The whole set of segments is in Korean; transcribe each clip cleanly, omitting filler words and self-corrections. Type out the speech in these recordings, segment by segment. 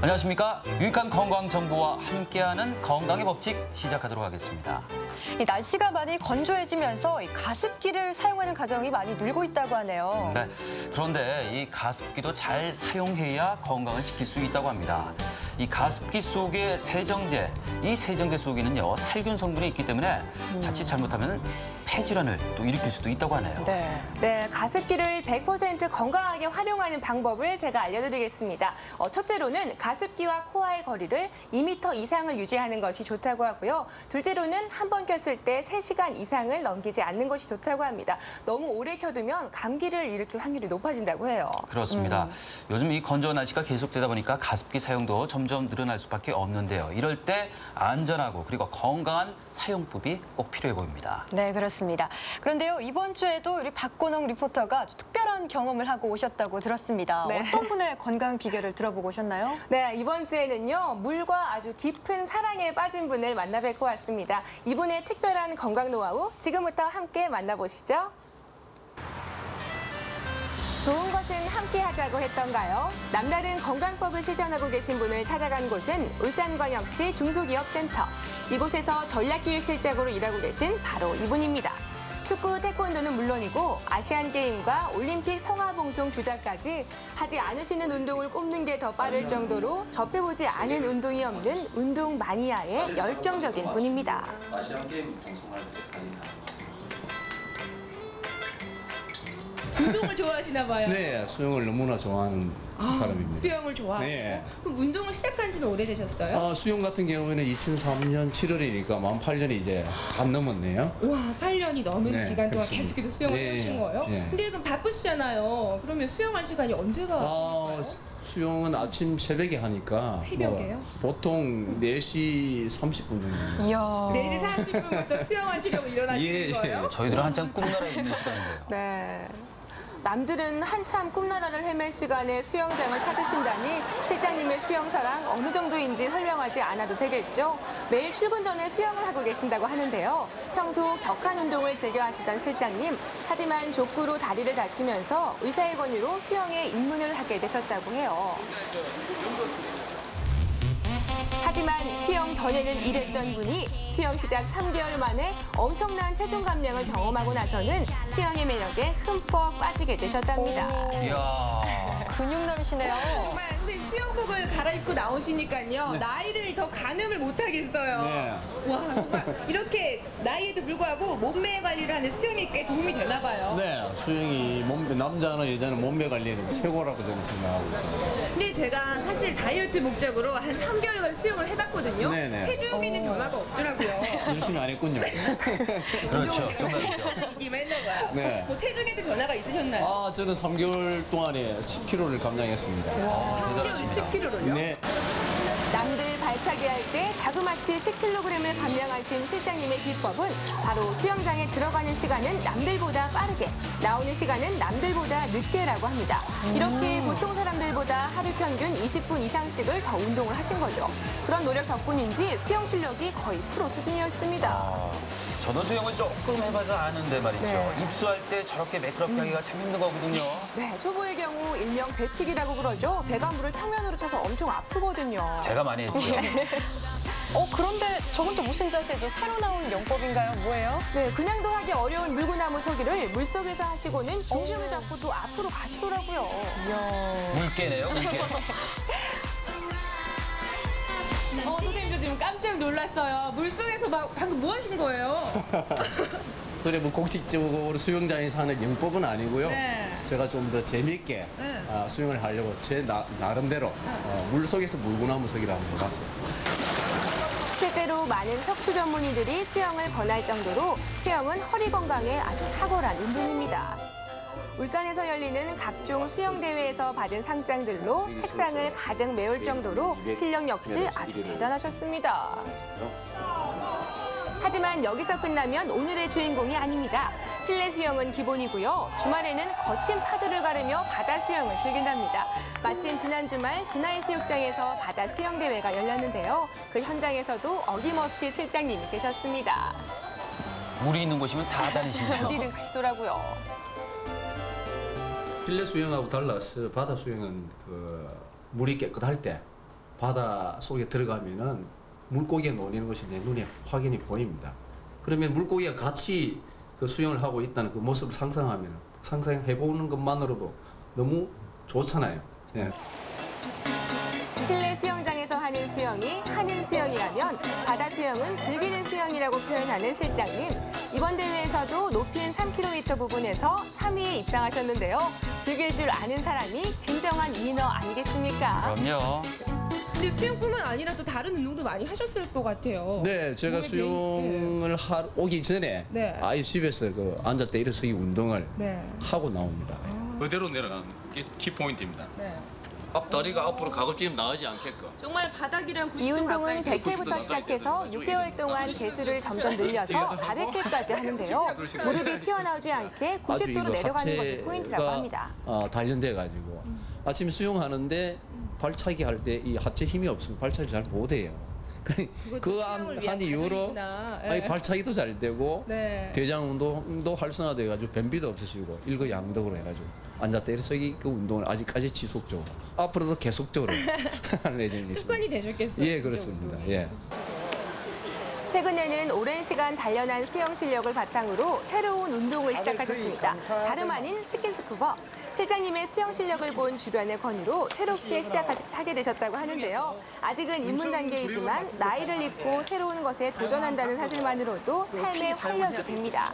안녕하십니까. 유익한 건강 정보와 함께하는 건강의 법칙 시작하도록 하겠습니다. 이 날씨가 많이 건조해지면서 이 가습기를 사용하는 가정이 많이 늘고 있다고 하네요. 네, 그런데 이 가습기도 잘 사용해야 건강을 지킬 수 있다고 합니다. 이 가습기 속의 세정제, 이 세정제 속에는요 살균 성분이 있기 때문에 자칫 잘못하면 폐질환을 또 일으킬 수도 있다고 하네요. 네, 가습기를 100% 건강하게 활용하는 방법을 제가 알려드리겠습니다. 첫째로는 가습기와 코와의 거리를 2m 이상을 유지하는 것이 좋다고 하고요. 둘째로는 한 번 켰을 때 3시간 이상을 넘기지 않는 것이 좋다고 합니다. 너무 오래 켜두면 감기를 일으킬 확률이 높아진다고 해요. 그렇습니다. 요즘 이 건조한 날씨가 계속되다 보니까 가습기 사용도 점점 늘어날 수밖에 없는데요. 이럴 때 안전하고 그리고 건강한 사용법이 꼭 필요해 보입니다. 네, 그렇습니다. 그런데요, 이번 주에도 우리 박건홍 리포터가 아주 특별한 경험을 하고 오셨다고 들었습니다. 네. 어떤 분의 건강 비결을 들어보고 오셨나요? 네, 이번 주에는요, 물과 아주 깊은 사랑에 빠진 분을 만나 뵙고 왔습니다. 이분의 특별한 건강 노하우 지금부터 함께 만나보시죠. 좋은 것은 함께 하자고 했던가요? 남다른 건강법을 실천하고 계신 분을 찾아간 곳은 울산광역시 중소기업센터. 이곳에서 전략기획실장으로 일하고 계신 바로 이분입니다. 축구, 태권도는 물론이고 아시안게임과 올림픽 성화봉송 주자까지 하지 않으시는 운동을 꼽는 게 더 빠를 정도로 접해보지 않은 운동이 없는 운동 마니아의 열정적인 분입니다. 아시안게임 방송할 때 다니나 운동을 좋아하시나 봐요. 네, 수영을 너무나 좋아하는 사람입니다. 수영을 좋아하시고. 네. 그럼 운동을 시작한 지는 오래되셨어요? 수영 같은 경우에는 2003년 7월이니까 만 8년이 이제 간 넘었네요. 와, 8년이 넘은 네, 기간 동안 그렇습니다. 계속해서 수영을 네, 하신 거예요? 네. 근데 그럼 바쁘시잖아요. 그러면 수영할 시간이 언제가 되나요? 수영은 아침 새벽에 하니까 새벽에요? 보통 4시 30분 정도. 이야. 4시 30분부터 수영하시려고 일어나시는 예, 거예요? 저희들은 한창 꿈나라에 있는 시간인데요. 네. 남들은 한참 꿈나라를 헤맬 시간에 수영장을 찾으신다니 실장님의 수영사랑 어느 정도인지 설명하지 않아도 되겠죠? 매일 출근 전에 수영을 하고 계신다고 하는데요. 평소 격한 운동을 즐겨 하시던 실장님, 하지만 족구로 다리를 다치면서 의사의 권유로 수영에 입문을 하게 되셨다고 해요. 하지만 수영 전에는 이랬던 분이 수영 시작 3개월 만에 엄청난 체중 감량을 경험하고 나서는 수영의 매력에 흠뻑 빠지게 되셨답니다. 이야. 근육남이시네요. 정말 선생님 수영복을 갈아입고 나오시니까요. 나이를 더 가늠을 못하겠어요. 네. 와, 정말 이렇게 나이에도 불구하고 몸매 관리를 하는 수영이 꽤 도움이 되나 봐요. 네, 수영이 남자나 여자는 몸매 관리는 최고라고 저는 생각하고 있습니다. 근데 제가 사실 다이어트 목적으로 한 3개월간 수영을 해봤거든요. 네네. 체중에는 변화가 없더라고요. 열심히 안 했군요. 그렇죠. 정말 그렇죠. 이기만 했나 봐요. 네. 뭐 체중에도 변화가 있으셨나요? 저는 3개월 동안에 10kg를 감량했습니다. 대단하십니다. 10kg를요? 네. 남들 발차기 할 때 자그마치 10kg을 감량하신 실장님의 비법은 바로 수영장에 들어가는 시간은 남들보다 빠르게, 나오는 시간은 남들보다 늦게라고 합니다. 이렇게 보통 사람들보다 하루 평균 20분 이상씩을 더 운동을 하신 거죠. 그런 노력 덕분인지 수영 실력이 거의 프로 수준이었습니다. 저도 수영을 조금 해봐서 아는데 말이죠. 네. 입수할 때 저렇게 매끄럽게 하기가 참 힘든 거거든요. 네, 초보의 경우 일명 배치기라고 그러죠. 배관물을 평면으로 쳐서 엄청 아프거든요. 제가 많이 했죠. 그런데 저건 또 무슨 자세죠? 새로 나온 영법인가요? 뭐예요? 네, 그냥도 하기 어려운 물구나무 서기를 물속에서 하시고는 중심을 잡고 또 앞으로 가시더라고요. 이야. 물개네요, 물개. 선생님도 지금 깜짝 놀랐어요. 물속에서 막 방금 뭐 하신 거예요? 그래 뭐 공식적으로 수영장에서 하는 영법은 아니고요. 네. 제가 좀 더 재미있게 수영을 하려고 제 나름대로 물속에서 물구나무 서기를 한번 봤어요. 실제로 많은 척추 전문의들이 수영을 권할 정도로 수영은 허리 건강에 아주 탁월한 운동입니다. 울산에서 열리는 각종 수영대회에서 받은 상장들로 책상을 가득 메울 정도로 실력 역시 아주 대단하셨습니다. 하지만 여기서 끝나면 오늘의 주인공이 아닙니다. 실내 수영은 기본이고요. 주말에는 거친 파도를 가르며 바다 수영을 즐긴답니다. 마침 지난 주말 진화해수욕장에서 바다 수영대회가 열렸는데요. 그 현장에서도 어김없이 실장님이 계셨습니다. 물이 있는 곳이면 다 다니시네요. 어디든 가시더라고요. 실내 수영하고 달라서 바다 수영은 물이 깨끗할 때 바다 속에 들어가면은 물고기가 노는 것이 내 눈에 확연히 보입니다. 그러면 물고기가 같이 그 수영을 하고 있다는 그 모습을 상상해보는 것만으로도 너무 좋잖아요. 예. 실내 수영장에서 하는 수영이 하는 수영이라면 바다 수영은 즐기는 수영이라고 표현하는 실장님. 이번 대회에서도 높이인 3km 부분에서 3위에 입상하셨는데요. 즐길 줄 아는 사람이 진정한 위너 아니겠습니까? 그럼요. 근데 수영뿐만 아니라 또 다른 운동도 많이 하셨을 것 같아요. 네, 제가 몸에 수영을 오기 전에 네. 아예 집에서 그 앉았다 일어서기 운동을 네. 하고 나옵니다. 그대로 내려가는 게 키포인트입니다. 네. 앞다리가 앞으로 가급적 나가지 않게끔. 정말 바닥이랑 90도 이 운동은 가까이 100회부터 시작해서 6개월 동안 개수를 점점 늘려서 400회까지 하는데요. 무릎이 튀어나오지 않게 90도로 내려가는 것이 포인트라고 합니다. 단련돼 가지고 아침에 수영하는데 발차기 할 때 이 하체 힘이 없으면 발차기 잘 못해요. 한 이후로 아니, 발차기도 잘 되고 네. 대장 운동도 활성화돼 가지고 변비도 없으시고 일거양득으로 해가지고 앉았다 일어서기 그 운동을 아직까지 지속적으로 앞으로도 계속적으로 할 예정입니다. 습관이 되셨겠어요. 예, 그렇습니다. 예. 최근에는 오랜 시간 단련한 수영 실력을 바탕으로 새로운 운동을 시작하셨습니다. 다름 아닌 스킨스쿠버. 실장님의 수영 실력을 본 주변의 권유로 새롭게 시작하게 되셨다고 하는데요. 아직은 입문 단계이지만 나이를 잊고 새로운 것에 도전한다는 사실만으로도 삶의 활력이 됩니다.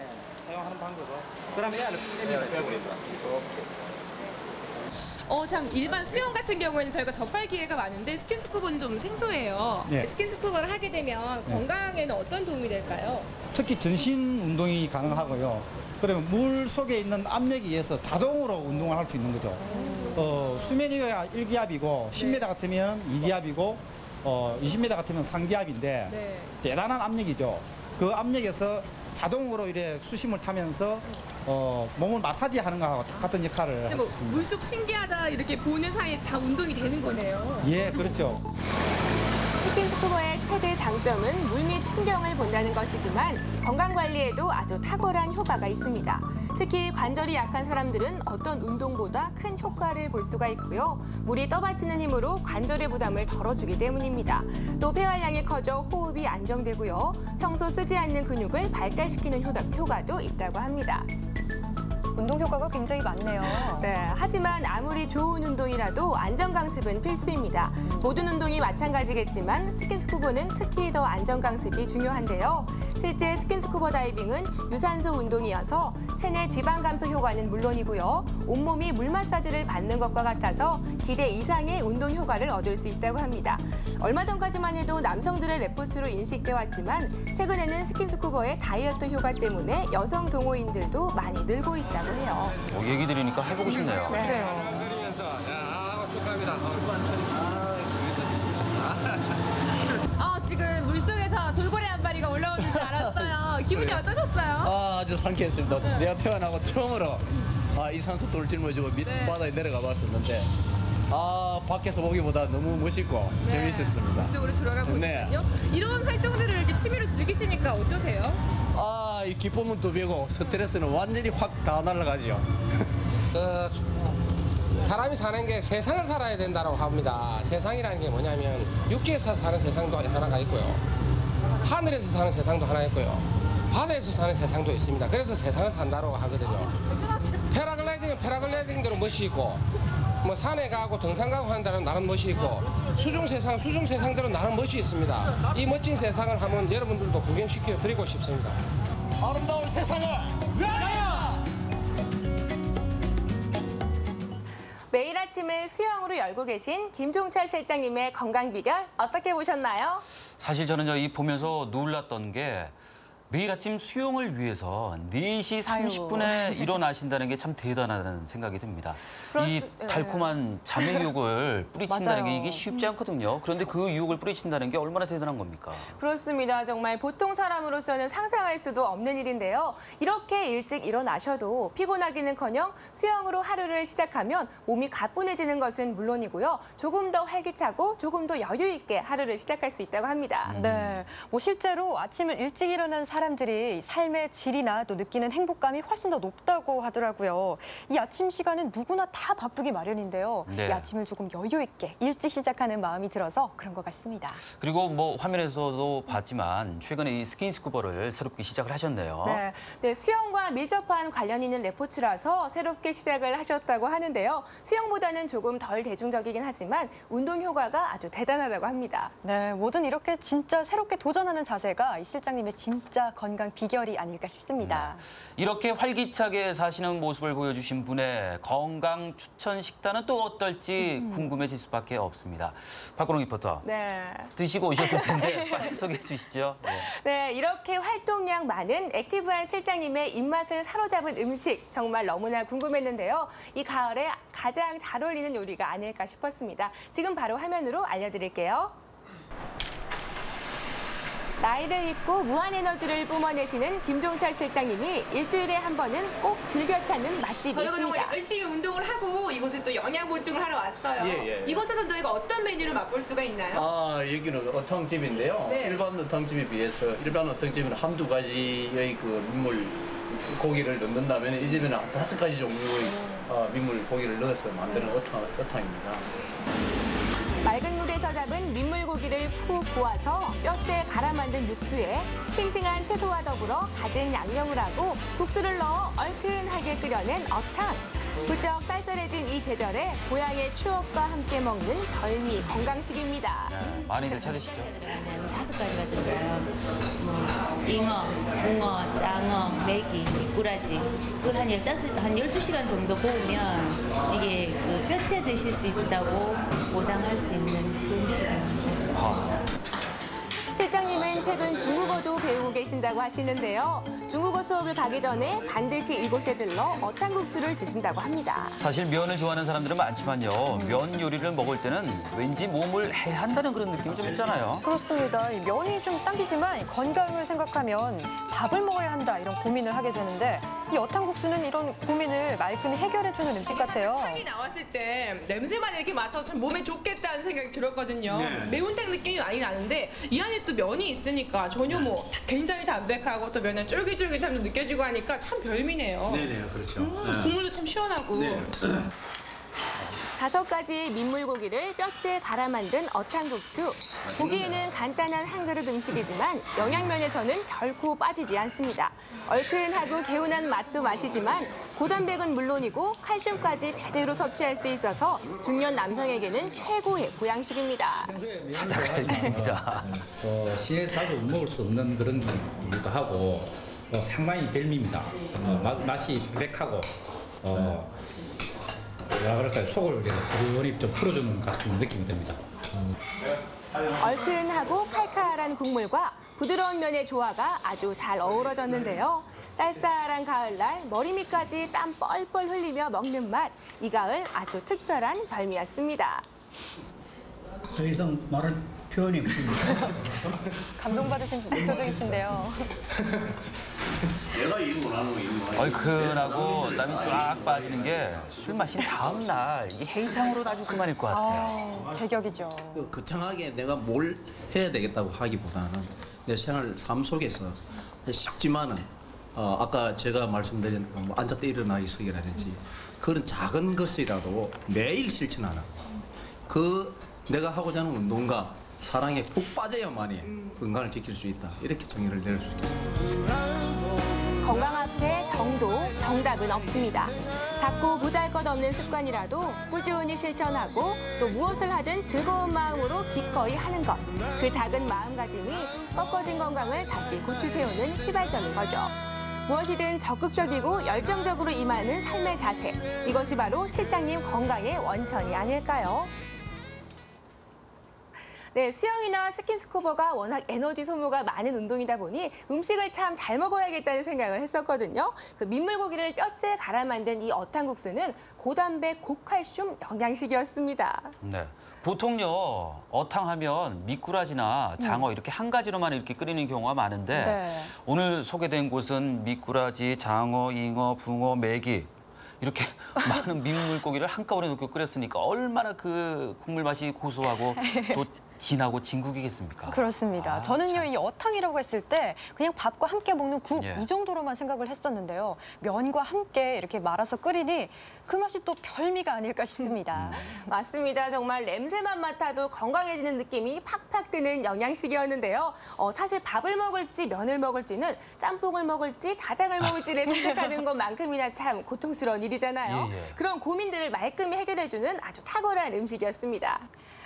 참 일반 수영 같은 경우에는 저희가 접할 기회가 많은데 스킨스쿠버는 좀 생소해요. 네. 스킨스쿠버를 하게 되면 건강에는 어떤 도움이 될까요? 특히 전신 운동이 가능하고요. 그러면 물 속에 있는 압력에 의해서 자동으로 운동을 할 수 있는 거죠. 수면위가 1기압이고 10m 같으면 2기압이고 20m 같으면 3기압인데 네. 대단한 압력이죠. 그 압력에서 자동으로 이래 수심을 타면서 몸을 마사지하는 것과 같은 역할을 할 수 있습니다. 물속 신기하다 이렇게 보는 사이에 다 운동이 되는 거네요. 예, 그렇죠. 스킨스쿠버의 최대 장점은 물 및 풍경을 본다는 것이지만 건강관리에도 아주 탁월한 효과가 있습니다. 특히 관절이 약한 사람들은 어떤 운동보다 큰 효과를 볼 수가 있고요. 물이 떠받치는 힘으로 관절의 부담을 덜어주기 때문입니다. 또 폐활량이 커져 호흡이 안정되고요. 평소 쓰지 않는 근육을 발달시키는 효과도 있다고 합니다. 운동 효과가 굉장히 많네요. 네, 하지만 아무리 좋은 운동이라도 안전강습은 필수입니다. 모든 운동이 마찬가지겠지만 스킨스쿠버는 특히 더 안전강습이 중요한데요. 실제 스킨스쿠버 다이빙은 유산소 운동이어서 체내 지방 감소 효과는 물론이고요. 온몸이 물 마사지를 받는 것과 같아서 기대 이상의 운동 효과를 얻을 수 있다고 합니다. 얼마 전까지만 해도 남성들의 레포츠로 인식돼 왔지만 최근에는 스킨스쿠버의 다이어트 효과 때문에 여성 동호인들도 많이 늘고 있다고 해요. 얘기 들으니까 해보고 싶네요. 지금 물속에서 돌고래 한 마리가 올라오는 줄 알았어요. 기분이 어떠셨어요? 아주 상쾌했습니다. 내가 태어나고 처음으로 이산소 돌 짊어지고 밑바다에 내려가 봤었는데 밖에서 보기보다 너무 멋있고 재미있었습니다. 물속으로 들어가 보니까요. 네. 이런 활동들을 이렇게 취미로 즐기시니까 어떠세요? 이 기쁨은 또 배고 스트레스는 완전히 확 다 날아가죠. 사람이 사는 게 세상을 살아야 된다고 합니다. 세상이라는 게 뭐냐면 육지에서 사는 세상도 하나가 있고요. 하늘에서 사는 세상도 하나 있고요. 바다에서 사는 세상도 있습니다. 그래서 세상을 산다고 하거든요. 패러글라이딩은 패러글라이딩대로 멋이 있고 뭐 산에 가고 등산 가고 한다는 나름 멋이 있고 수중 세상대로 나름 멋이 있습니다. 이 멋진 세상을 한번 여러분들도 구경시켜 드리고 싶습니다. 아름다운 세상을 위하여! 매일 아침을 수영으로 열고 계신 김종철 실장님의 건강 비결 어떻게 보셨나요? 사실 저는 이 보면서 놀랐던 게 매일 아침 수영을 위해서 4시 30분에 일어나신다는 게 참 대단하다는 생각이 듭니다. 이 달콤한 잠의 유혹을 뿌리친다는 게 이게 쉽지 않거든요. 그런데 그 유혹을 뿌리친다는 게 얼마나 대단한 겁니까? 그렇습니다. 정말 보통 사람으로서는 상상할 수도 없는 일인데요. 이렇게 일찍 일어나셔도 피곤하기는커녕 수영으로 하루를 시작하면 몸이 가뿐해지는 것은 물론이고요. 조금 더 활기차고 조금 더 여유 있게 하루를 시작할 수 있다고 합니다. 네, 실제로 아침을 일찍 일어난 사람 사람들이 삶의 질이나 또 느끼는 행복감이 훨씬 더 높다고 하더라고요. 이 아침 시간은 누구나 다 바쁘기 마련인데요. 네. 이 아침을 조금 여유 있게 일찍 시작하는 마음이 들어서 그런 것 같습니다. 그리고 뭐 화면에서도 봤지만 최근에 이 스킨스쿠버를 새롭게 시작을 하셨네요. 네, 수영과 밀접한 관련 있는 레포츠라서 새롭게 시작을 하셨다고 하는데요. 수영보다는 조금 덜 대중적이긴 하지만 운동 효과가 아주 대단하다고 합니다. 네, 뭐든 이렇게 진짜 새롭게 도전하는 자세가 이 실장님의 진짜 건강 비결이 아닐까 싶습니다. 이렇게 활기차게 사시는 모습을 보여주신 분의 건강 추천 식단은 또 어떨지 궁금해질 수밖에 없습니다. 박건웅 리포터, 네. 드시고 오셨을 텐데 빨리 소개해 주시죠. 네, 이렇게 활동량 많은 액티브한 실장님의 입맛을 사로잡은 음식 정말 너무나 궁금했는데요. 이 가을에 가장 잘 어울리는 요리가 아닐까 싶었습니다. 지금 바로 화면으로 알려드릴게요. 나이를 잊고 무한 에너지를 뿜어내시는 김종철 실장님이 일주일에 한 번은 꼭 즐겨 찾는 맛집이 저희가 정말 있습니다. 열심히 운동을 하고 이곳에 또 영양 보충을 하러 왔어요. 예. 이곳에서 저희가 어떤 메뉴를 맛볼 수가 있나요? 여기는 어탕집인데요. 네. 일반 어탕집에 비해서 일반 어탕집은 한두 가지의 그 민물 고기를 넣는다면 이 집에는 한 5가지 종류의 민물 고기를 넣어서 만드는 어탕입니다. 맑은 물에서 잡은 민물고기를 푹 구워서 뼈째 갈아 만든 육수에 싱싱한 채소와 더불어 갖은 양념을 하고 국수를 넣어 얼큰하게 끓여낸 어탕. 부쩍 쌀쌀해진 이 계절에 고향의 추억과 함께 먹는 덜미 건강식입니다. 많이들 찾으시죠? 들어가는 5가지가 들어가요. 뭐 잉어, 붕어, 짱어, 메기, 미꾸라지. 그걸 한 12시간 정도 구우면 이게 그 뼈채 드실 수 있다고 보장할 수 있는 그 음식입니다. 실장님은 최근 중국어도 배우고 계신다고 하시는데요. 중국어 수업을 가기 전에 반드시 이곳에 들러 어탕국수를 드신다고 합니다. 사실 면을 좋아하는 사람들은 많지만요. 면 요리를 먹을 때는 왠지 몸을 해한다는 그런 느낌이 좀 있잖아요. 그렇습니다. 이 면이 좀 당기지만 건강을 생각하면 밥을 먹어야 한다 이런 고민을 하게 되는데 이 어탕국수는 이런 고민을 말끔히 해결해주는 음식 같아요. 탕이 나왔을 때 냄새만 이렇게 맡아도 참 몸에 좋겠다는 생각이 들었거든요. 네. 매운탕 느낌이 많이 나는데 이 안에 또 면이 있으니까 전혀 뭐 굉장히 담백하고 또 면의 쫄깃쫄깃함도 느껴지고 하니까 참 별미네요. 네네, 그렇죠. 국물도 참 시원하고. 네. 5가지의 민물고기를 뼈째 갈아 만든 어탕국수. 보기에는 간단한 한 그릇 음식이지만 영양면에서는 결코 빠지지 않습니다. 얼큰하고 개운한 맛도 맛이지만 고단백은 물론이고 칼슘까지 제대로 섭취할 수 있어서 중년 남성에게는 최고의 보양식입니다. 찾아가야겠습니다. 시내에서 자주 먹을 수 없는 그런 기도 하고 상당히 별미입니다. 맛이 담백하고 뭐라 그럴까요? 속을 부드러운 좀 풀어주는 같은 느낌이 듭니다. 얼큰하고 칼칼한 국물과 부드러운 면의 조화가 아주 잘 어우러졌는데요. 쌀쌀한 가을날 머리밑까지 땀 뻘뻘 흘리며 먹는 맛. 이 가을 아주 특별한 별미였습니다. 더 이상 말할 표현이 없습니다. 감동받으신 표정이신데요. 내가 일 못하는 거 일 못하는 얼큰하고 땀이 쫙 빠지는 게 술 마신 다음 날 이 해장으로 아주 그만일 것 같아요. 제격이죠. 거창하게 내가 뭘 해야 되겠다고 하기보다는 내 생활 삶 속에서 쉽지만은 아까 제가 말씀드린 뭐 앉았다 일어나기 서기라든지 그런 작은 것이라도 매일 실천하는 그 내가 하고자 하는 운동과 사랑에 푹 빠져야만이 건강을 지킬 수 있다. 이렇게 정의를 내릴 수 있겠습니다. 건강 앞에 정도, 정답은 없습니다. 자꾸 보잘것없는 습관이라도 꾸준히 실천하고 또 무엇을 하든 즐거운 마음으로 기꺼이 하는 것. 그 작은 마음가짐이 꺾어진 건강을 다시 고추세우는 시발점인 거죠. 무엇이든 적극적이고 열정적으로 임하는 삶의 자세. 이것이 바로 실장님 건강의 원천이 아닐까요? 네, 수영이나 스킨스쿠버가 워낙 에너지 소모가 많은 운동이다 보니 음식을 참 잘 먹어야겠다는 생각을 했었거든요. 그 민물고기를 뼈째 갈아 만든 이 어탕국수는 고단백, 고칼슘 영양식이었습니다. 네. 보통요, 어탕하면 미꾸라지나 장어 이렇게 한 가지로만 이렇게 끓이는 경우가 많은데 네. 오늘 소개된 곳은 미꾸라지, 장어, 잉어, 붕어, 메기 이렇게 많은 민물고기를 한꺼번에 넣고 끓였으니까 얼마나 그 국물 맛이 고소하고 또 진하고 진국이겠습니까? 그렇습니다. 아, 저는요, 참. 이 어탕이라고 했을 때 그냥 밥과 함께 먹는 국 예. 이 정도로만 생각을 했었는데요. 면과 함께 이렇게 말아서 끓이니 그 맛이 또 별미가 아닐까 싶습니다. 맞습니다. 정말 냄새만 맡아도 건강해지는 느낌이 팍팍 드는 영양식이었는데요. 사실 밥을 먹을지 면을 먹을지는 짬뽕을 먹을지 자장을 먹을지를 선택하는 것만큼이나 참 고통스러운 일이잖아요. 예, 예. 그런 고민들을 말끔히 해결해주는 아주 탁월한 음식이었습니다.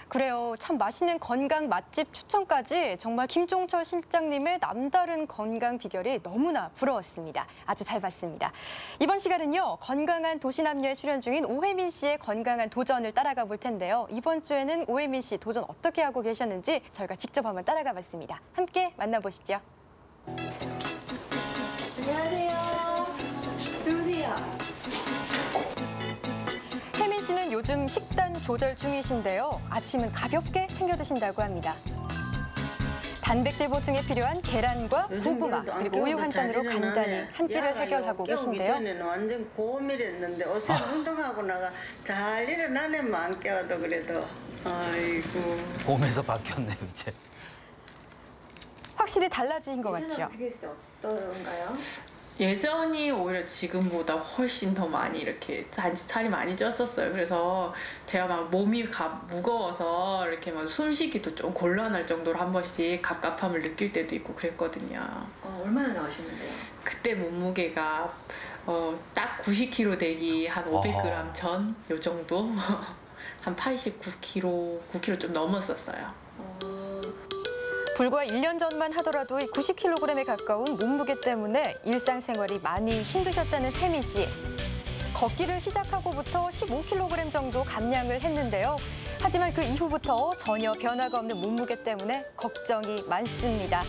그래요. 참 맛있는 건강 맛집 추천까지 정말 김종철 실장님의 남다른 건강 비결이 너무나 부러웠습니다. 아주 잘 봤습니다. 이번 시간은요, 건강한 도시남녀에 출연 중인 오혜민 씨의 건강한 도전을 따라가 볼 텐데요. 이번 주에는 오혜민 씨 도전 어떻게 하고 계셨는지 저희가 직접 한번 따라가 봤습니다. 함께 만나보시죠. 안녕하세요. 누구세요? 혜민 씨는 요즘 식단 조절 중이신데요. 아침은 가볍게 챙겨 드신다고 합니다. 단백질 보충에 필요한 계란과 고구마 그리고 우유 한 잔으로 간단히 한 끼를 해결하고 계신데요. 전에는 완전 고밀했는데 옷에 운동하고 나가 잘 일어나네만 안 깨워도 그래도 아이고. 봄에서 바뀌었네요, 이제. 확실히 달라진 것 같죠? 비교했을 때 어떤가요? 예전이 오히려 지금보다 훨씬 더 많이 이렇게 살이 많이 쪘었어요. 그래서 제가 막 몸이 무거워서 이렇게 막 숨쉬기도 좀 곤란할 정도로 한 번씩 갑갑함을 느낄 때도 있고 그랬거든요. 얼마나 나가시는데요? 그때 몸무게가 딱 90kg 되기 한 500g 전 요 정도 한 89kg, 9kg 좀 넘었었어요. 불과 1년 전만 하더라도 90kg에 가까운 몸무게 때문에 일상생활이 많이 힘드셨다는 혜민 씨. 걷기를 시작하고부터 15kg 정도 감량을 했는데요. 하지만 그 이후부터 전혀 변화가 없는 몸무게 때문에 걱정이 많습니다.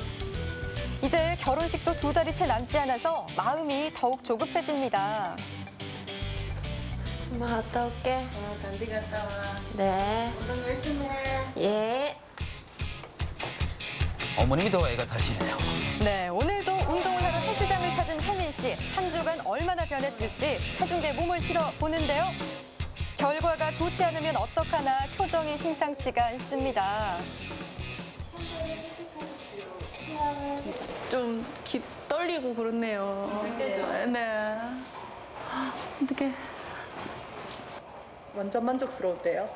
이제 결혼식도 2달이 채 남지 않아서 마음이 더욱 조급해집니다. 엄마 갔다 올게. 단디 갔다 와. 네. 운동 열심히 해. 예. 어머님이 더 애가 타시네요. 네, 오늘도 운동을 하러 헬스장을 찾은 혜민 씨. 한 주간 얼마나 변했을지 체중계에 몸을 실어 보는데요. 결과가 좋지 않으면 어떡하나 표정이 심상치가 않습니다. 좀 떨리고 그렇네요. 네. 어떡해. 완전 만족스러운데요.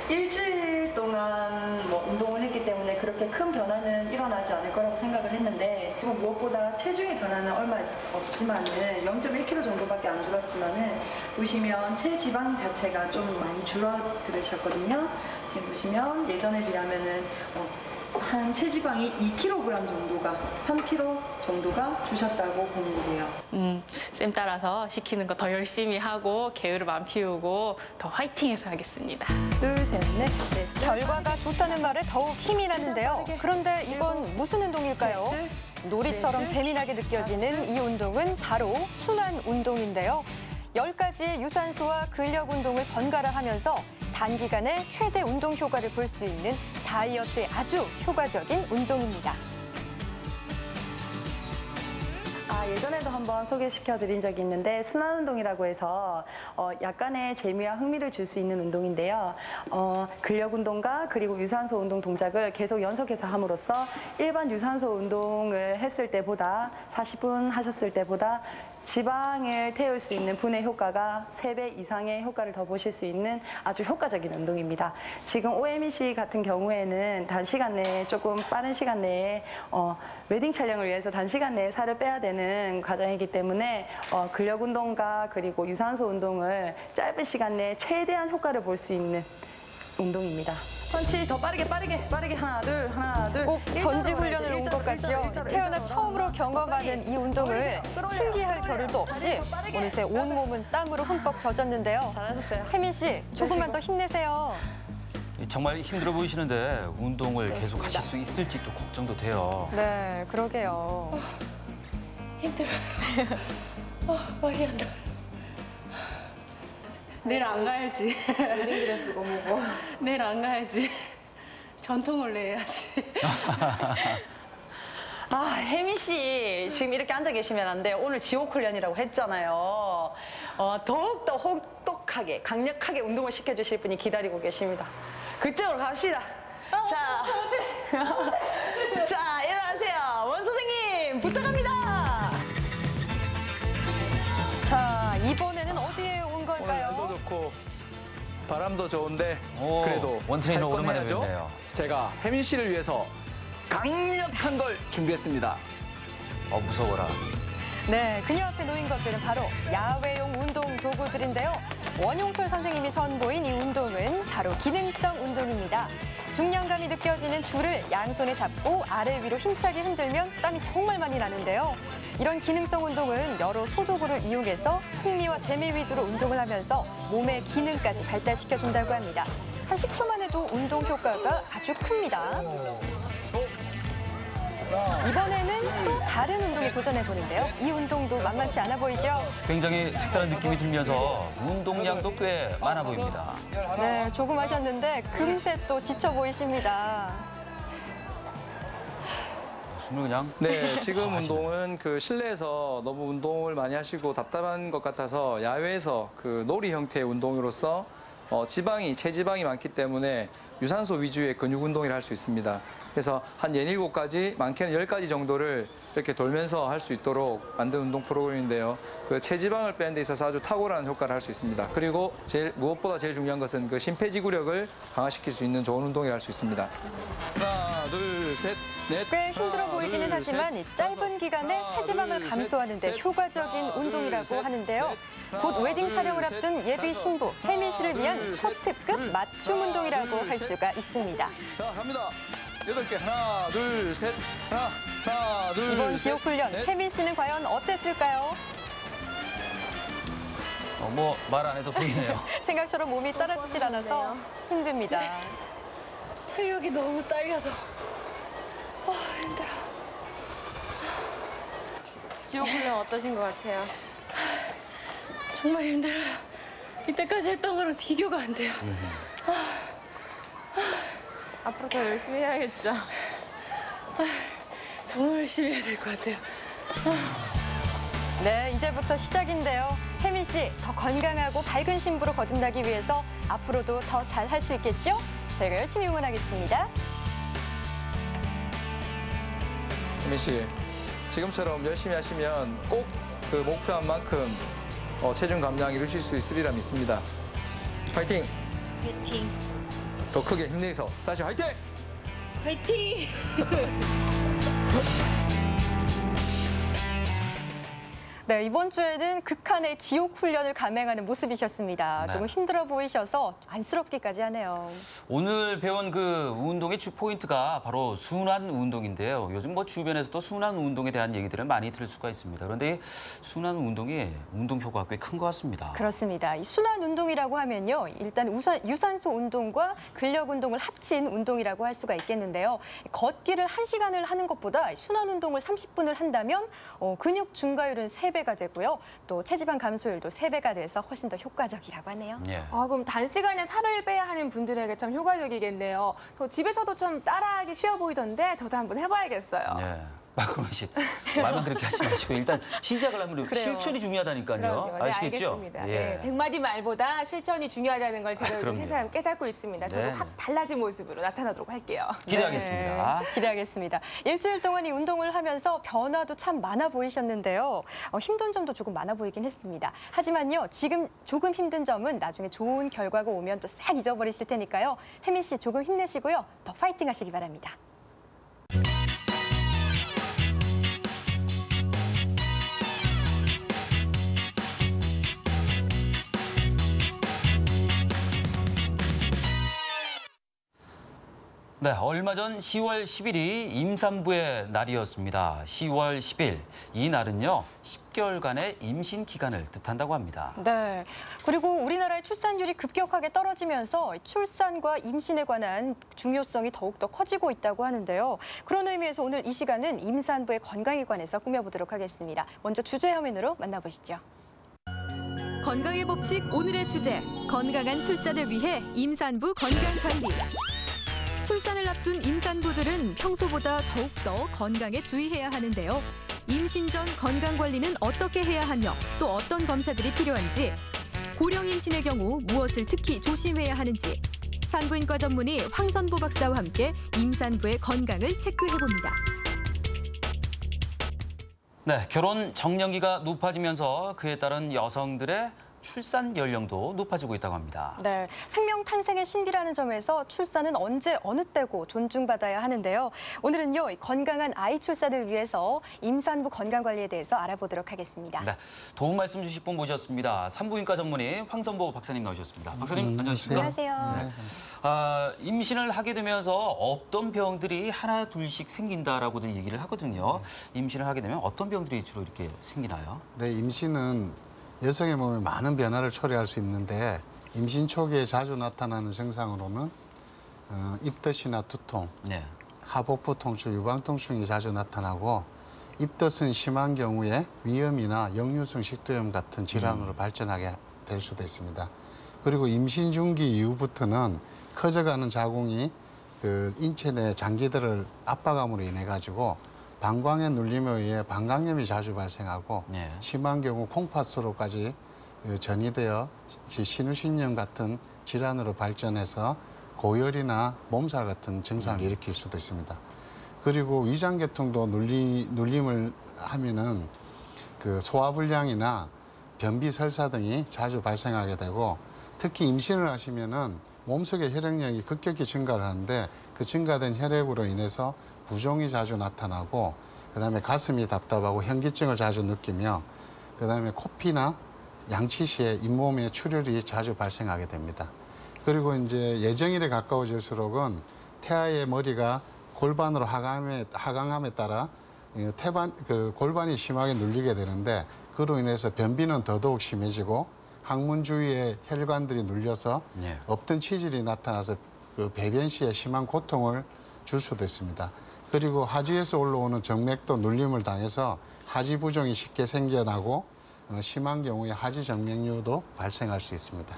일주일 동안 운동을 했기 때문에 그렇게 큰 변화는 일어나지 않을 거라고 생각을 했는데 무엇보다 체중의 변화는 얼마 없지만은 0.1kg 정도밖에 안 줄었지만은 보시면 체지방 자체가 좀 많이 줄어들으셨거든요. 지금 보시면 예전에 비하면은 한 체지방이 2kg 정도가 3kg 정도가 주셨다고 보면 돼요. 쌤 따라서 시키는 거 더 열심히 하고 게으름 안 피우고 더 화이팅해서 하겠습니다. 둘, 셋, 넷. 결과가 좋다는 말에 더욱 힘이 나는데요. 그런데 이건 무슨 운동일까요? 놀이처럼 재미나게 느껴지는 이 운동은 바로 순환 운동인데요. 10가지의 유산소와 근력 운동을 번갈아 하면서 단기간에 최대 운동 효과를 볼 수 있는 다이어트에 아주 효과적인 운동입니다. 예전에도 한번 소개시켜드린 적이 있는데 순환운동이라고 해서 약간의 재미와 흥미를 줄 수 있는 운동인데요. 근력 운동과 그리고 유산소 운동 동작을 계속 연속해서 함으로써 일반 유산소 운동을 했을 때보다 40분 하셨을 때보다 지방을 태울 수 있는 분해 효과가 3배 이상의 효과를 더 보실 수 있는 아주 효과적인 운동입니다. 지금 오혜민 씨 같은 경우에는 단시간 내에 조금 빠른 시간 내에 웨딩 촬영을 위해서 단시간 내에 살을 빼야 되는 과정이기 때문에 근력 운동과 그리고 유산소 운동을 짧은 시간 내에 최대한 효과를 볼 수 있는 운동입니다. 펀치 더 빠르게 하나 둘 꼭 전지 훈련을 온 것 같죠? 태어나 처음으로 경험하는 이 운동을 신기할 겨를도 없이 어느새 온몸은 땀으로 흠뻑 젖었는데요. 혜민 씨, 조금만 더 힘내세요. 정말 힘들어 보이시는데 운동을 계속 하실 수 있을지 또 걱정도 돼요. 네, 그러게요. 힘들어요. 말이 안 나. 내일 안 가야지. 웨딩드레스고 뭐고. 내일 안 가야지. 전통을내 해야지. 혜민 씨 지금 이렇게 앉아 계시면 안 돼요. 오늘 지옥 훈련이라고 했잖아요. 더욱더 혹독하게 강력하게 운동을 시켜주실 분이 기다리고 계십니다. 그쪽으로 갑시다. 자, 자, 일어나세요. 원 선생님, 부탁합니다. 자, 이번에는 어디에 온 오늘 걸까요? 날도 좋고 바람도 좋은데 오, 그래도 원트레이너 할 건 오랜만에 해야죠. 뵙네요. 제가 혜민 씨를 위해서 강력한 걸 준비했습니다. 무서워라. 네, 그녀 앞에 놓인 것들은 바로 야외용 운동 도구들인데요. 원용철 선생님이 선보인 이 운동은 바로 기능성 운동입니다. 중량감이 느껴지는 줄을 양손에 잡고 아래 위로 힘차게 흔들면 땀이 정말 많이 나는데요. 이런 기능성 운동은 여러 소도구를 이용해서 흥미와 재미 위주로 운동을 하면서 몸의 기능까지 발달시켜준다고 합니다. 한 10초만 해도 운동 효과가 아주 큽니다. 이번에는 또 다른 운동에 도전해보는데요. 이 운동도 만만치 않아 보이죠? 굉장히 색다른 느낌이 들면서 운동량도 꽤 많아 보입니다. 네, 조금 하셨는데 금세 또 지쳐 보이십니다. 숨을 그냥. 네, 지금 운동은 그 실내에서 너무 운동을 많이 하시고 답답한 것 같아서 야외에서 그 놀이 형태의 운동으로서 체지방이 많기 때문에 유산소 위주의 근육 운동을 할 수 있습니다. 그래서 한 7가지, 많게는 10가지 정도를 이렇게 돌면서 할 수 있도록 만든 운동 프로그램인데요. 그 체지방을 빼는 데 있어서 아주 탁월한 효과를 할 수 있습니다. 그리고 무엇보다 제일 중요한 것은 그 심폐지구력을 강화시킬 수 있는 좋은 운동을 할 수 있습니다. 하나, 둘, 셋, 넷. 꽤 힘들어 보이기는 하지만 이 짧은 기간에 체지방을 감소하는 데 효과적인 운동이라고 하는데요. 곧 웨딩 촬영을 앞둔 예비 신부 혜민 씨를 위한 첫 특급 맞춤 운동이라고 할 수가 있습니다. 자, 갑니다. 8개. 하나, 둘, 셋. 하나, 둘, 이번 셋, 지옥 훈련 넷. 혜민 씨는 과연 어땠을까요? 뭐 말 안 해도 보이네요. 생각처럼 몸이 따라주질 않아서 힘듭니다. 체력이 너무 딸려서 힘들어. 지옥 훈련 어떠신 것 같아요? 정말 힘들어요. 이때까지 했던 거랑 비교가 안 돼요. 앞으로 더 열심히 해야겠죠? 정말 열심히 해야 될 것 같아요. 네, 이제부터 시작인데요. 혜민 씨, 더 건강하고 밝은 신부로 거듭나기 위해서 앞으로도 더 잘 할 수 있겠죠? 저희가 열심히 응원하겠습니다. 혜민 씨, 지금처럼 열심히 하시면 꼭 그 목표한 만큼 체중 감량 이루실 수 있으리라 믿습니다. 화이팅! 화이팅! 더 크게 힘내서 다시 화이팅! 화이팅! 네, 이번 주에는 극한의 지옥 훈련을 감행하는 모습이셨습니다. 네. 조금 힘들어 보이셔서 안쓰럽기까지 하네요. 오늘 배운 그 운동의 주 포인트가 바로 순환 운동인데요. 요즘 뭐 주변에서도 순환 운동에 대한 얘기들을 많이 들을 수가 있습니다. 그런데 이 순환 운동이 운동 효과가 꽤 큰 것 같습니다. 그렇습니다. 이 순환 운동이라고 하면요. 일단 유산소 운동과 근력 운동을 합친 운동이라고 할 수가 있겠는데요. 걷기를 1시간을 하는 것보다 순환 운동을 30분을 한다면 근육 증가율은 3배가 되고요. 또 체지방 감소율도 3배가 돼서 훨씬 더 효과적이라고 하네요. 예. 그럼 단시간에 살을 빼야 하는 분들에게 참 효과적이겠네요. 저 집에서도 좀 따라하기 쉬워 보이던데 저도 한번 해봐야겠어요. 예. 박근홍 씨, 말만 그렇게 하지 마시고 일단 시작을 하면 그래요. 실천이 중요하다니까요. 그럼요. 네, 아시겠죠? 알겠습니다. 예. 네, 100마디 말보다 실천이 중요하다는 걸 제가 요즘 그럼요. 세상 깨닫고 있습니다. 저도 네. 확 달라진 모습으로 나타나도록 할게요. 기대하겠습니다. 네, 기대하겠습니다. 일주일 동안 이 운동을 하면서 변화도 참 많아 보이셨는데요. 힘든 점도 조금 많아 보이긴 했습니다. 하지만요, 지금 조금 힘든 점은 나중에 좋은 결과가 오면 또 싹 잊어버리실 테니까요. 혜민 씨 조금 힘내시고요. 더 파이팅 하시기 바랍니다. 네, 얼마 전 10월 10일이 임산부의 날이었습니다. 10월 10일, 이 날은요, 10개월간의 임신 기간을 뜻한다고 합니다. 네, 그리고 우리나라의 출산율이 급격하게 떨어지면서 출산과 임신에 관한 중요성이 더욱더 커지고 있다고 하는데요. 그런 의미에서 오늘 이 시간은 임산부의 건강에 관해서 꾸며보도록 하겠습니다. 먼저 주제 화면으로 만나보시죠. 건강의 법칙 오늘의 주제, 건강한 출산을 위해 임산부 건강관리. 출산을 앞둔 임산부들은 평소보다 더욱더 건강에 주의해야 하는데요. 임신 전 건강관리는 어떻게 해야 하며 또 어떤 검사들이 필요한지, 고령 임신의 경우 무엇을 특히 조심해야 하는지, 산부인과 전문의 황선보 박사와 함께 임산부의 건강을 체크해봅니다. 네, 결혼 정년기가 높아지면서 그에 따른 여성들의 출산 연령도 높아지고 있다고 합니다. 네, 생명 탄생의 신비라는 점에서 출산은 언제 어느 때고 존중받아야 하는데요. 오늘은요, 건강한 아이 출산을 위해서 임산부 건강관리에 대해서 알아보도록 하겠습니다. 네, 도움 말씀 주실 분 모셨습니다. 산부인과 전문의 황선보 박사님 나오셨습니다. 박사님 안녕하십니까? 안녕하세요. 네. 임신을 하게 되면서 없던 병들이 하나 둘씩 생긴다라고들 얘기를 하거든요. 임신을 하게 되면 어떤 병들이 주로 이렇게 생기나요? 네, 임신은 여성의 몸에 많은 변화를 초래할 수 있는데 임신 초기에 자주 나타나는 증상으로는 입덧이나 두통, 하복부 통증, 유방통증이 자주 나타나고 입덧은 심한 경우에 위염이나 역류성 식도염 같은 질환으로 발전하게 될 수도 있습니다. 그리고 임신 중기 이후부터는 커져가는 자궁이 그 인체 내 장기들을 압박함으로 인해 가지고 방광의 눌림에 의해 방광염이 자주 발생하고 심한 경우 콩팥으로까지 전이되어 신우신염 같은 질환으로 발전해서 고열이나 몸살 같은 증상을 일으킬 수도 있습니다. 그리고 위장계통도 눌림을 하면은 그 소화불량이나 변비 설사 등이 자주 발생하게 되고 특히 임신을 하시면은 몸속의 혈액량이 급격히 증가를 하는데 그 증가된 혈액으로 인해서 부종이 자주 나타나고 그다음에 가슴이 답답하고 현기증을 자주 느끼며 그다음에 코피나 양치 시에 잇몸에 출혈이 자주 발생하게 됩니다. 그리고 이제 예정일에 가까워질수록은 태아의 머리가 골반으로 하강함에 따라 골반이 심하게 눌리게 되는데 그로 인해서 변비는 더더욱 심해지고 항문 주위에 혈관들이 눌려서 없던 치질이 나타나서 그 배변 시에 심한 고통을 줄 수도 있습니다. 그리고 하지에서 올라오는 정맥도 눌림을 당해서 하지 부종이 쉽게 생겨나고 심한 경우에 하지 정맥류도 발생할 수 있습니다.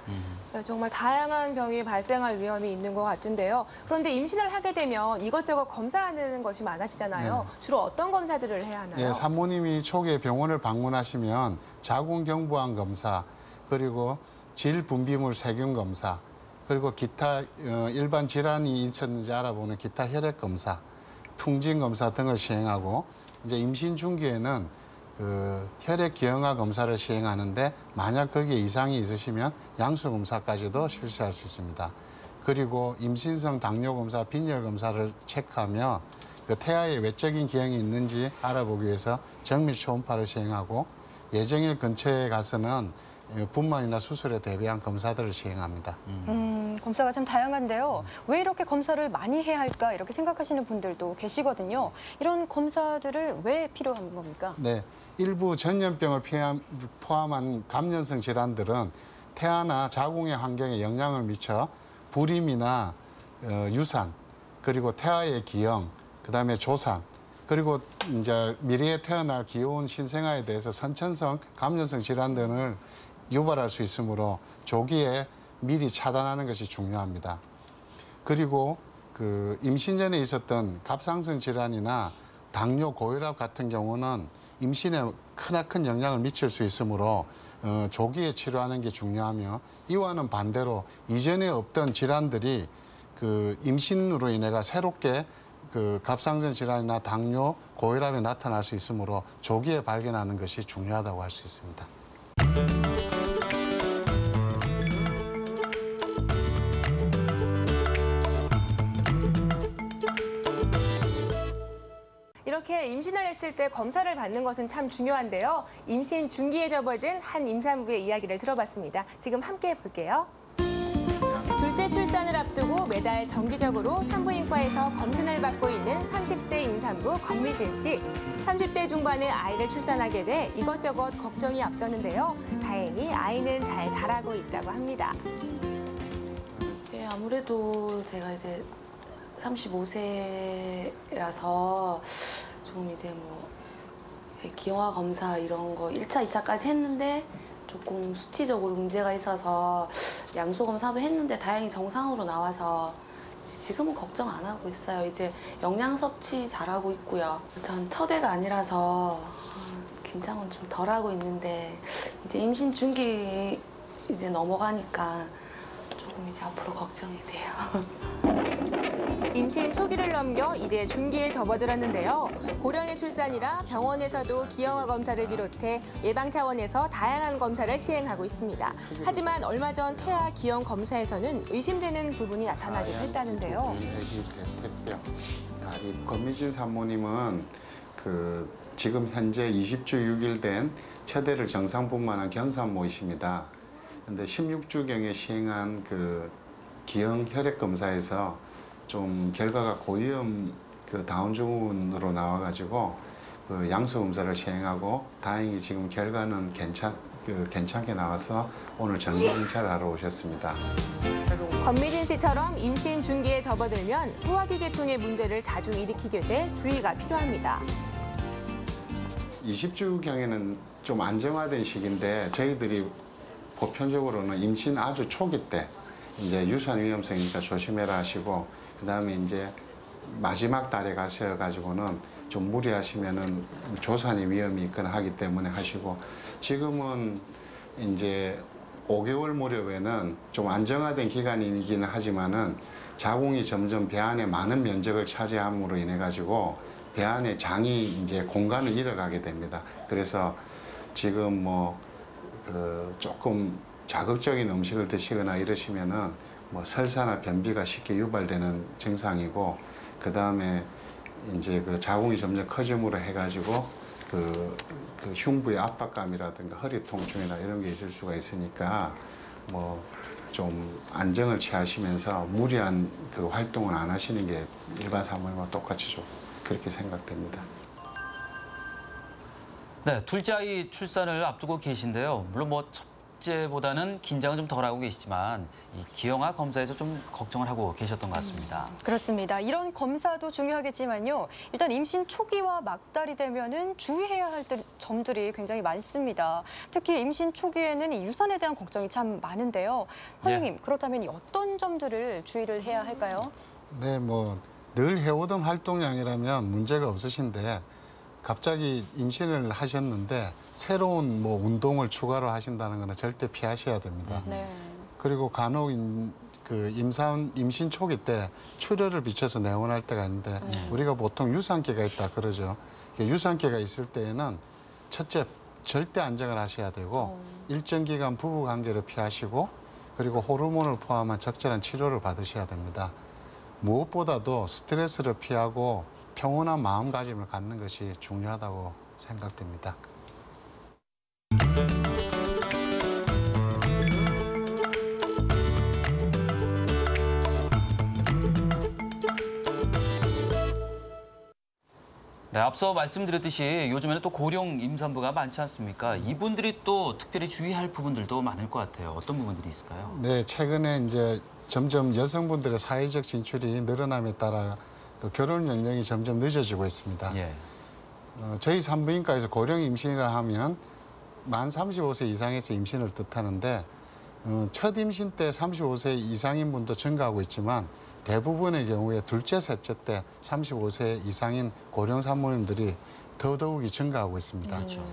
네, 정말 다양한 병이 발생할 위험이 있는 것 같은데요. 그런데 임신을 하게 되면 이것저것 검사하는 것이 많아지잖아요. 주로 어떤 검사들을 해야 하나요? 네, 산모님이 초기에 병원을 방문하시면 자궁경부암 검사, 그리고 질분비물 세균 검사, 그리고 기타 일반 질환이 있었는지 알아보는 기타 혈액 검사, 풍진 검사 등을 시행하고 이제 임신 중기에는 그 혈액 기형아 검사를 시행하는데 만약 거기에 이상이 있으시면 양수 검사까지도 실시할 수 있습니다. 그리고 임신성 당뇨 검사, 빈혈 검사를 체크하며 그 태아에 외적인 기형이 있는지 알아보기 위해서 정밀 초음파를 시행하고 예정일 근처에 가서는 분만이나 수술에 대비한 검사들을 시행합니다. 검사가 참 다양한데요. 왜 이렇게 검사를 많이 해야 할까 이렇게 생각하시는 분들도 계시거든요. 이런 검사들을 왜 필요한 겁니까? 네, 일부 전염병을 포함한 감염성 질환들은 태아나 자궁의 환경에 영향을 미쳐 불임이나 유산, 그리고 태아의 기형, 그다음에 조산, 그리고 이제 미래에 태어날 귀여운 신생아에 대해서 선천성 감염성 질환 등을 유발할 수 있으므로 조기에 미리 차단하는 것이 중요합니다. 그리고 그 임신 전에 있었던 갑상선 질환이나 당뇨, 고혈압 같은 경우는 임신에 크나큰 영향을 미칠 수 있으므로 조기에 치료하는 게 중요하며 이와는 반대로 이전에 없던 질환들이 그 임신으로 인해가 새롭게 그 갑상선 질환이나 당뇨, 고혈압이 나타날 수 있으므로 조기에 발견하는 것이 중요하다고 할 수 있습니다. 이렇게 임신을 했을 때 검사를 받는 것은 참 중요한데요. 임신 중기에 접어든 한 임산부의 이야기를 들어봤습니다. 지금 함께 볼게요. 둘째 출산을 앞두고 매달 정기적으로 산부인과에서 검진을 받고 있는 30대 임산부 권미진 씨. 30대 중반에 아이를 출산하게 돼 이것저것 걱정이 앞섰는데요. 다행히 아이는 잘 자라고 있다고 합니다. 네, 아무래도 제가 이제 35세라서 좀 이제 기형아 검사 이런 거 1차, 2차까지 했는데 조금 수치적으로 문제가 있어서 양수 검사도 했는데 다행히 정상으로 나와서 지금은 걱정 안 하고 있어요. 이제 영양 섭취 잘하고 있고요. 전 첫애가 아니라서 긴장은 좀 덜 하고 있는데 이제 임신 중기 이제 넘어가니까 좀 좀 이제 앞으로 걱정이 돼요. 임신 초기를 넘겨 이제 중기에 접어들었는데요. 고령의 출산이라 병원에서도 기형아 검사를 비롯해 예방 차원에서 다양한 검사를 시행하고 있습니다. 하지만 얼마 전 태아 기형 검사에서는 의심되는 부분이 나타나기도 했다는데요. 권미진 산모님은 지금 현재 20주 6일 된 체대를 정상분만한 견산모이십니다. 근데 16주경에 시행한 기형 혈액 검사에서 좀 결과가 고위험 다운증후군으로 나와가지고 양수 검사를 시행하고 다행히 지금 결과는 괜찮게 나와서 오늘 정기 검사를 하러 오셨습니다. 권미진 씨처럼 임신 중기에 접어들면 소화기 계통의 문제를 자주 일으키게 돼 주의가 필요합니다. 20주경에는 좀 안정화된 시기인데 저희들이 보편적으로는 임신 아주 초기 때 이제 유산 위험성이니까 조심해라 하시고 그다음에 이제 마지막 달에 가셔가지고는 좀 무리하시면은 조산의 위험이 있거나 하기 때문에 하시고 지금은 이제 5개월 무렵에는 좀 안정화된 기간이긴 하지만은 자궁이 점점 배 안에 많은 면적을 차지함으로 인해 가지고 배 안에 장이 이제 공간을 잃어가게 됩니다. 그래서 지금 조금 자극적인 음식을 드시거나 이러시면은 설사나 변비가 쉽게 유발되는 증상이고 그 다음에 이제 자궁이 점점 커짐으로 해가지고 흉부의 압박감이라든가 허리 통증이나 이런 게 있을 수가 있으니까 좀 안정을 취하시면서 무리한 활동을 안 하시는 게 일반 산모님과 똑같이 좀 그렇게 생각됩니다. 네, 둘째 아이 출산을 앞두고 계신데요. 물론 첫째보다는 긴장은 좀 덜하고 계시지만 이 기형아 검사에서 좀 걱정을 하고 계셨던 것 같습니다. 그렇습니다. 이런 검사도 중요하겠지만요. 일단 임신 초기와 막달이 되면은 주의해야 할 점들이 굉장히 많습니다. 특히 임신 초기에는 이 유산에 대한 걱정이 참 많은데요. 선생님, 그렇다면 어떤 점들을 주의를 해야 할까요? 네, 늘 해오던 활동량이라면 문제가 없으신데 갑자기 임신을 하셨는데 새로운 운동을 추가로 하신다는 것은 절대 피하셔야 됩니다. 네. 그리고 간혹 임신 초기 때 출혈을 비춰서 내원할 때가 있는데 우리가 보통 유산기가 있다 그러죠. 유산기가 있을 때에는 첫째 절대 안정을 하셔야 되고 일정 기간 부부 관계를 피하시고 그리고 호르몬을 포함한 적절한 치료를 받으셔야 됩니다. 무엇보다도 스트레스를 피하고 평온한 마음가짐을 갖는 것이 중요하다고 생각됩니다. 네, 앞서 말씀드렸듯이 요즘에는 또 고령 임산부가 많지 않습니까? 이분들이 또 특별히 주의할 부분들도 많을 것 같아요. 어떤 부분들이 있을까요? 네, 최근에 이제 점점 여성분들의 사회적 진출이 늘어남에 따라 결혼 연령이 점점 늦어지고 있습니다. 예. 저희 산부인과에서 고령 임신이라 하면 만 35세 이상에서 임신을 뜻하는데 첫 임신 때 35세 이상인 분도 증가하고 있지만 대부분의 경우에 둘째, 셋째 때 35세 이상인 고령 산모님들이 더더욱이 증가하고 있습니다. 그렇죠.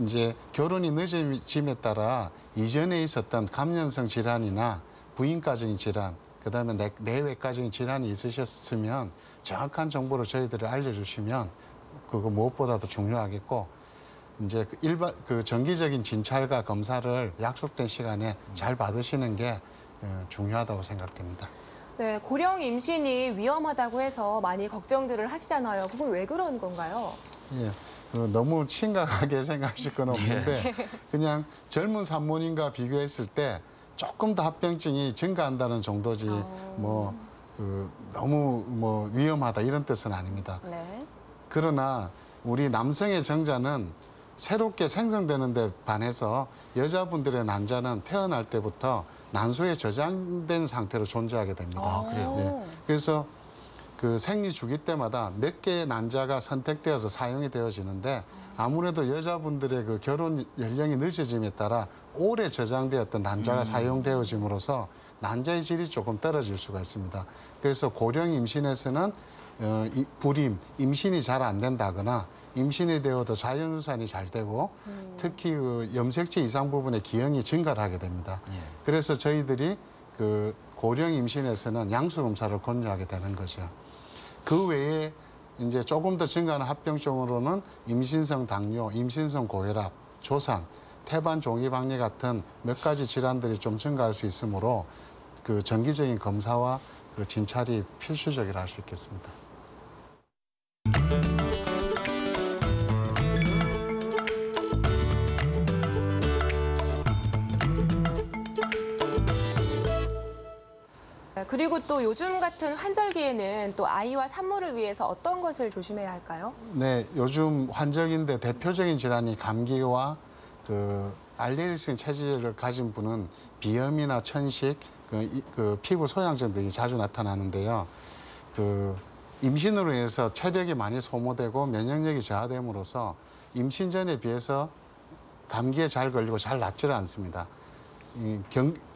이제 결혼이 늦어짐에 따라 이전에 있었던 감염성 질환이나 부인과적인 질환, 그다음에 내외과적인 질환이 있으셨으면 정확한 정보를 저희들이 알려주시면 그거 무엇보다도 중요하겠고 이제 정기적인 진찰과 검사를 약속된 시간에 잘 받으시는 게 중요하다고 생각됩니다. 네, 고령 임신이 위험하다고 해서 많이 걱정들을 하시잖아요. 그건 왜 그런 건가요? 예, 너무 심각하게 생각하실 건 없는데 그냥 젊은 산모님과 비교했을 때 조금 더 합병증이 증가한다는 정도지 너무 위험하다 이런 뜻은 아닙니다. 네. 그러나 우리 남성의 정자는 새롭게 생성되는 데 반해서 여자분들의 난자는 태어날 때부터 난소에 저장된 상태로 존재하게 됩니다. 아, 그래요? 네. 그래서 생리 주기 때마다 몇 개의 난자가 선택되어서 사용이 되어지는데 아무래도 여자분들의 결혼 연령이 늦어짐에 따라 오래 저장되었던 난자가 사용되어짐으로써 난자의 질이 조금 떨어질 수가 있습니다. 그래서 고령 임신에서는 불임, 임신이 잘 안 된다거나 임신이 되어도 자연유산이 잘 되고 특히 염색체 이상 부분의 기형이 증가를 하게 됩니다. 그래서 저희들이 그 고령 임신에서는 양수 검사를 권유하게 되는 거죠. 그 외에 이제 조금 더 증가하는 합병증으로는 임신성 당뇨, 임신성 고혈압, 조산, 태반 종이박리 같은 몇 가지 질환들이 좀 증가할 수 있으므로 그 정기적인 검사와 그 진찰이 필수적이라 할 수 있겠습니다. 그리고 또 요즘 같은 환절기에는 또 아이와 산모를 위해서 어떤 것을 조심해야 할까요? 네, 요즘 환절기인데 대표적인 질환이 감기와 그 알레르기성 체질을 가진 분은 비염이나 천식, 그 피부 소양증 등이 자주 나타나는데요. 그 임신으로 인해서 체력이 많이 소모되고 면역력이 저하됨으로써 임신 전에 비해서 감기에 잘 걸리고 잘 낫지를 않습니다.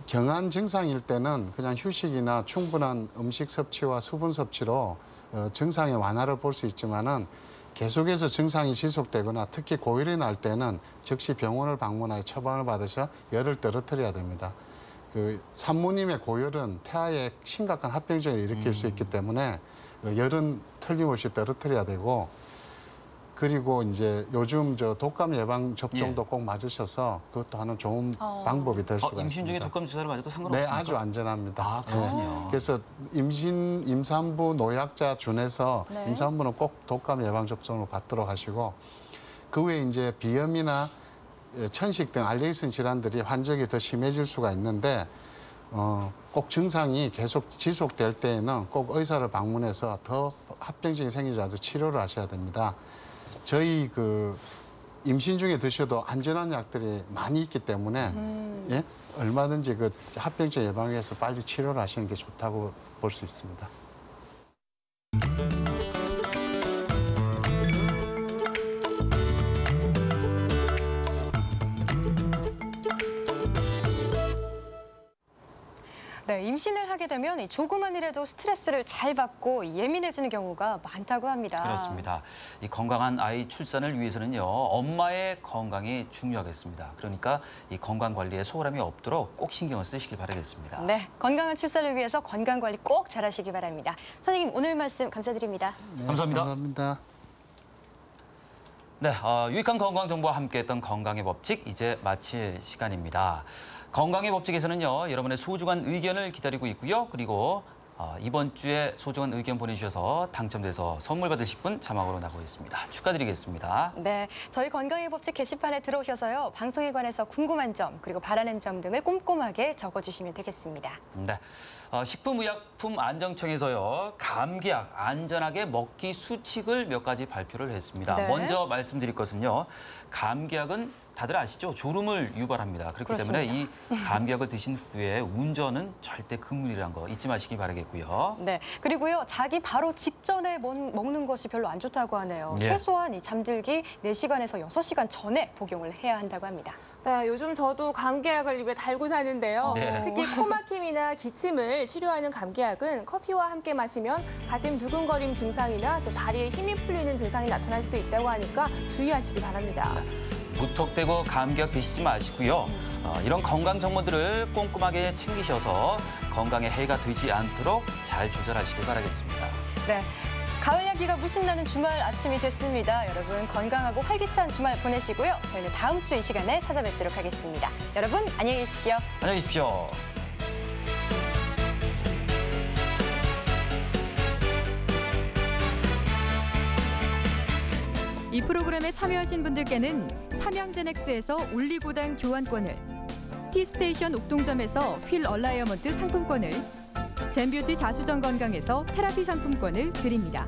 경한 증상일 때는 그냥 휴식이나 충분한 음식 섭취와 수분 섭취로 증상의 완화를 볼 수 있지만은 계속해서 증상이 지속되거나 특히 고열이 날 때는 즉시 병원을 방문하여 처방을 받으셔 열을 떨어뜨려야 됩니다. 그 산모님의 고열은 태아에 심각한 합병증을 일으킬 수 있기 때문에 열은 틀림없이 떨어뜨려야 되고, 그리고 이제 요즘 저 독감 예방 접종도 꼭 맞으셔서 그것도 하나 좋은 방법이 될 수가 있습니다. 임신 중에 독감 주사를 맞아도 상관없습니까? 네, 아주 안전합니다. 아, 그렇군요. 네. 그래서 임산부 노약자 준해서 네. 임산부는 꼭 독감 예방 접종을 받도록 하시고, 그 외에 이제 비염이나 천식 등 알레르기성 질환들이 환절기 더 심해질 수가 있는데 꼭 증상이 계속 지속될 때에는 꼭 의사를 방문해서 더 합병증이 생기지 않도록 치료를 하셔야 됩니다. 저희 그 임신 중에 드셔도 안전한 약들이 많이 있기 때문에 예? 얼마든지 그 합병증 예방을 위해서 빨리 치료를 하시는 게 좋다고 볼 수 있습니다. 네, 임신을 하게 되면 이 조그만 일에도 스트레스를 잘 받고 예민해지는 경우가 많다고 합니다. 그렇습니다. 이 건강한 아이 출산을 위해서는요, 엄마의 건강이 중요하겠습니다. 그러니까 이 건강 관리에 소홀함이 없도록 꼭 신경을 쓰시길 바라겠습니다. 네, 건강한 출산을 위해서 건강 관리 꼭 잘하시기 바랍니다. 선생님, 오늘 말씀 감사드립니다. 네, 감사합니다. 감사합니다. 네, 유익한 건강 정보와 함께했던 건강의 법칙 이제 마칠 시간입니다. 건강의 법칙에서는요, 여러분의 소중한 의견을 기다리고 있고요. 그리고 이번 주에 소중한 의견 보내주셔서 당첨돼서 선물 받으실 분 자막으로 나가고 있습니다. 축하드리겠습니다. 네, 저희 건강의 법칙 게시판에 들어오셔서요, 방송에 관해서 궁금한 점 그리고 바라는 점 등을 꼼꼼하게 적어주시면 되겠습니다. 네, 식품의약품안정청에서요, 감기약 안전하게 먹기 수칙을 몇 가지 발표를 했습니다. 네. 먼저 말씀드릴 것은요, 감기약은 다들 아시죠? 졸음을 유발합니다. 그렇기 그렇습니다. 때문에 이 감기약을 드신 후에 운전은 절대 금물이라는 거 잊지 마시기 바라겠고요. 네, 그리고요, 자기 바로 직전에 먹는 것이 별로 안 좋다고 하네요. 예. 최소한 이 잠들기 4시간에서 6시간 전에 복용을 해야 한다고 합니다. 네, 요즘 저도 감기약을 입에 달고 자는데요. 네. 특히 코막힘이나 기침을 치료하는 감기약은 커피와 함께 마시면 가슴 두근거림 증상이나 또 다리에 힘이 풀리는 증상이 나타날 수도 있다고 하니까 주의하시기 바랍니다. 무턱대고 감기약 드시지 마시고요. 이런 건강 정보들을 꼼꼼하게 챙기셔서 건강에 해가 되지 않도록 잘 조절하시길 바라겠습니다. 네, 가을 향기가 무신 나는 주말 아침이 됐습니다. 여러분 건강하고 활기찬 주말 보내시고요. 저희는 다음 주 이 시간에 찾아뵙도록 하겠습니다. 여러분 안녕히 계십시오. 안녕히 계십시오. 이 프로그램에 참여하신 분들께는 삼양제넥스에서 올리고당 교환권을, 티스테이션 옥동점에서 휠 얼라이어먼트 상품권을, 젠뷰티 자수정 건강에서 테라피 상품권을 드립니다.